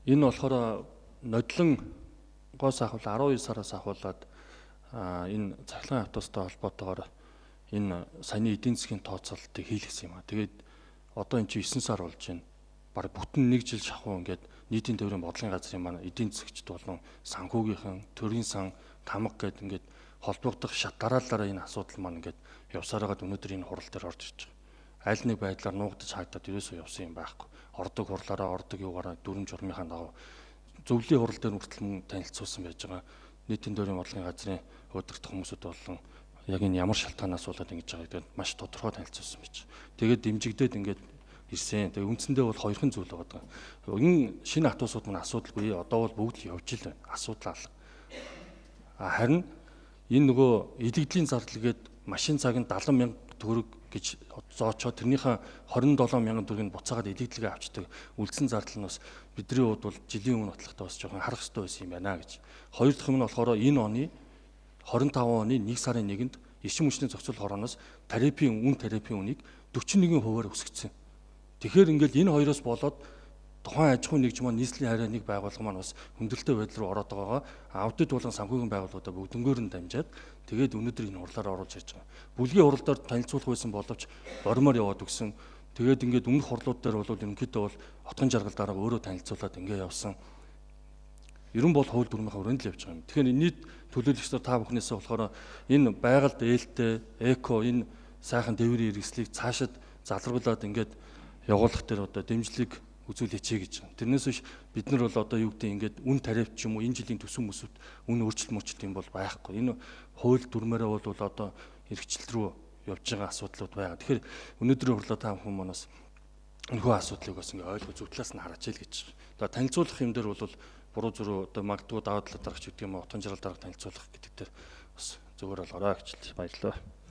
Энэ болохоор нодлонгоос ахвал 12 сараас ахуулаад энэ цахилгаан автобустай холбоотойгоор энэ саяны эдийн засгийн тооцоололтыг хийлгэсэн юм а. Тэгээд одоо эн чинь 9 сар болж байна. Бараг бүтэн 1 жил шахуу ингээд нийтийн төвийн бодлогын газрын маань эдийн засгчд болон санхүүгийнхэн, төрийн сан, тамга гэд ингээд холбогдох шат дараалалаараа энэ асуудал маань ингээд явсараагаад өнөөдөр энэ хурал дээр орж ирж байгаа. Аль нэг байдлаар нуугдаж хаагдаад ерөөсөө явсан юм байхгүй. Ордог хурлаараа ордог юугаараа дүрм журмынхаа дагав зөвлөлийн хурал дээр хүртэл мөн танилцуулсан байж байгаа. Нийтийн төвийн бодлогын газрын өдөртөх хүмүүсүүд болон яг энэ ямар шалтгаанаас болоод ингэж байгаа гэдэг маш тодорхой танилцуулсан байж. Тэгээд дэмжигдээд ингээд ирсэн. Тэгээ үндсэндээ бол хоёрхан зүйл байгаа. Энэ шинэ автобусууд маань асуудалгүй. Одоо бол бүгд л явж ил байна. Асуудал алга. Харин энэ нөгөө эдгэдлийн зардал гээд машин цагт 70,000 төгрөг гэж зоочоод тэрнийхээ 27,000 төгрөгийг буцаагаад эдгэдлэгээ авчдаг үлдсэн зардал нь бас бидний хувьд бол жилийн өмнө батлагтай бас жоохон харах хэрэгтэй байсан юм байна гэж. Хоёр дахь юм нь болохоор энэ оны 25 оны 1 сарын 1-нд эрчим хүчний зохицол хорооноос үн тарифын үнийг 41%-аар өсгөцсөн. Тэгэхээр ингээл энэ хоёроос болоод тухайн аж ахуйн нэгж маань нийслэлийн харьяаныг байгуулга маань бас хүндрэлтэй байдал руу ороод байгаа. Аудит болон санхүүгийн байгууллагуудаа бүгднгөөр нь дамжаад тэгээд өнөөдөр энэ хурлаар оруулж ирж байгаа. Бүлгийн хуралдаар танилцуулах байсан боловч боромоор яваад өгсөн. Тэгээд ингээд өмнөх хурлууд дээр бол ерөнхийдөө бол отгон жаргал дараа өөрөө танилцуулаад ингээд явсан. Ерөн бол хууль дүрмийнхаа өрөөнд л явж байгаа юм. Тэгэхээр нийт төлөөлөгчдөө та бүхнээсээ болохоор энэ байгальд ээлтэй, эко энэ сайхан дэврийн хэрэгслийг цаашид залруулад ингээд явуулах дээр одоо дэмжлэг үзүүл хийчихье гэж байна. Тэрнээс биш бид нар бол одоо юу гэдэг ингээд үн тариф ч юм уу энэ жилийн төсөв mëсүүд үн өөрчлөлт юм бол байхгүй. Энэ хууль дүрмээрээ бол одоо хэрэгжилт рүү явж байгаа асуудлууд байгаа. Тэгэхээр өнөөдрийн хурлаа та бүхэн манаас энэхүү асуудлыг бас ингээд ойлгож зөв талаас нь хараач ил гэж. Одоо танилцуулах юм дээр бол буруу зүрх одоо магадгүй даваа талаа дарагч гэдэг юм уу, утган жаргал дарга танилцуулах гэдэг дээр бас зөвөр болгоорой гэж баярлалаа.